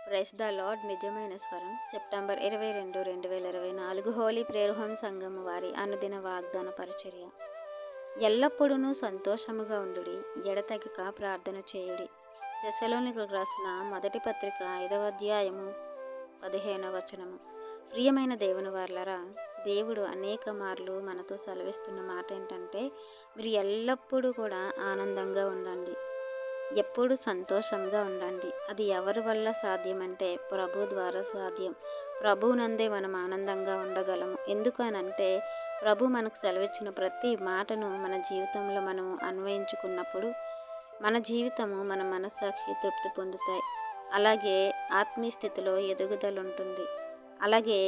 Praise the lord. నిజమైన స్వరం. September 22, 2024 Holi prayer home సంఘం వారి అనుదిన వాగ్దాన పరిచర్య. ఎల్లప్పుడూ సంతోషముగా ఉండుడి, ఎడతెగక ప్రార్థన చేయుడి. తెస్సలోనికలకు రాసిన మొదటి పత్రిక 5వ అధ్యాయము 15వ వచనము. ప్రియమైన దేవుని వారలారా, దేవుడు అనేక మార్లు మనతో సెలవిస్తున్న మాట ఏంటంటే, మీరు ఎల్లప్పుడూ కూడా ఆనందంగా ఉండండి, ఎప్పుడు సంతోషంగా ఉండండి. అది ఎవరి వల్ల సాధ్యమంటే ప్రభు ద్వారా సాధ్యం. ప్రభువునందే మనం ఆనందంగా ఉండగలము. ఎందుకనంటే ప్రభు మనకు సెలవిచ్చిన ప్రతి మాటను మన జీవితంలో మనం అన్వయించుకున్నప్పుడు మన జీవితము, మన మనస్సాక్షి తృప్తి పొందుతాయి. అలాగే ఆత్మీయ స్థితిలో ఎదుగుదల ఉంటుంది. అలాగే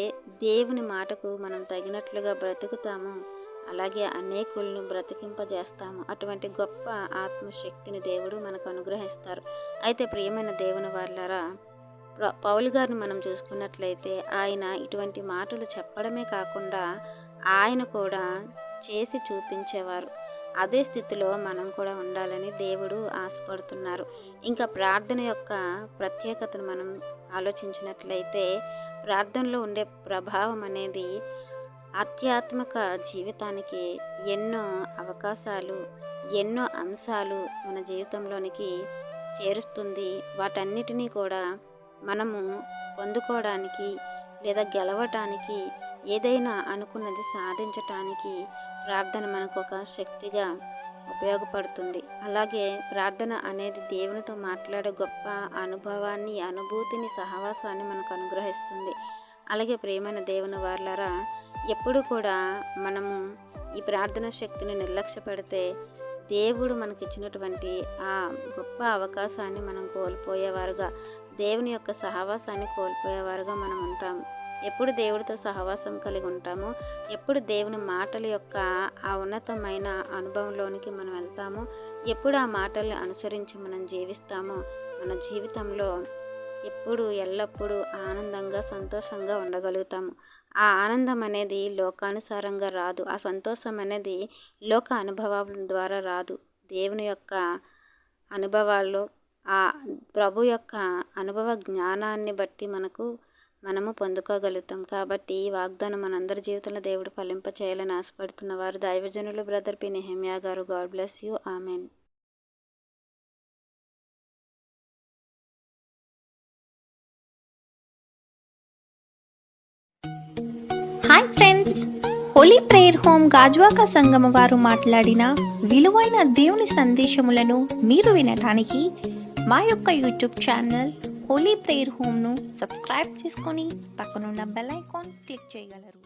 దేవుని మాటకు మనం తగినట్లుగా బ్రతుకుతాము. అలాగే అనేకులను బ్రతికింపజేస్తాము. అటువంటి గొప్ప ఆత్మశక్తిని దేవుడు మనకు అనుగ్రహిస్తారు. అయితే ప్రియమైన దేవుని వారలారా, పౌలు గారిని మనం చూసుకున్నట్లయితే ఆయన ఇటువంటి మాటలు చెప్పడమే కాకుండా ఆయన కూడా చేసి చూపించేవారు. అదే స్థితిలో మనం కూడా ఉండాలని దేవుడు ఆశపడుతున్నారు. ఇంకా ప్రార్థన యొక్క ప్రత్యేకతను మనం ఆలోచించినట్లయితే ప్రార్థనలో ఉండే ప్రభావం అనేది ఆధ్యాత్మిక జీవితానికి ఎన్నో అవకాశాలు, ఎన్నో అంశాలు మన జీవితంలోనికి చేరుస్తుంది. వాటన్నిటినీ కూడా మనము పొందుకోవడానికి లేదా గెలవటానికి, ఏదైనా అనుకున్నది సాధించటానికి ప్రార్థన మనకు ఒక శక్తిగా ఉపయోగపడుతుంది. అలాగే ప్రార్థన అనేది దేవునితో మాట్లాడే గొప్ప అనుభవాన్ని, అనుభూతిని, సహవాసాన్ని మనకు అనుగ్రహిస్తుంది. అలాగే ప్రియమైన దేవుని వారలారా, ఎప్పుడు కూడా మనము ఈ ప్రార్థన శక్తిని నిర్లక్ష్య పెడితే దేవుడు మనకిచ్చినటువంటి ఆ గొప్ప అవకాశాన్ని మనం కోల్పోయేవారుగా, దేవుని యొక్క సహవాసాన్ని కోల్పోయేవారుగా మనం ఉంటాము. ఎప్పుడు దేవుడితో సహవాసం కలిగి ఉంటామో, ఎప్పుడు దేవుని మాటల యొక్క ఆ ఉన్నతమైన అనుభవంలోనికి మనం వెళ్తామో, ఎప్పుడు ఆ మాటల్ని అనుసరించి మనం జీవిస్తామో, మన జీవితంలో ఎప్పుడు ఎల్లప్పుడూ ఆనందంగా, సంతోషంగా ఉండగలుగుతాము. ఆ ఆనందం అనేది లోకానుసారంగా రాదు. ఆ సంతోషం అనేది లోక అనుభవాల ద్వారా రాదు. దేవుని యొక్క అనుభవాల్లో ఆ ప్రభు యొక్క అనుభవ జ్ఞానాన్ని బట్టి మనము పొందుకోగలుగుతాం. కాబట్టి ఈ వాగ్దానం మనందరి జీవితంలో దేవుడు ఫలింప చేయాలని ఆశపడుతున్న వారు దైవజనులు బ్రదర్ పి. నెహెమ్యా గారు. God bless you. Amen. Hi friends, holy prayer home Gajuwaka సంగమ వారు మాట్లాడిన విలువైన దేవుని సందేశములను మీరు వినటానికి మా యొక్క యూట్యూబ్ ఛానల్ హోలీ ప్రేయర్ హోమ్ను సబ్స్క్రైబ్ చేసుకొని పక్కనున్న బెల్ ఐకాన్ క్లిక్ చేయగలరు.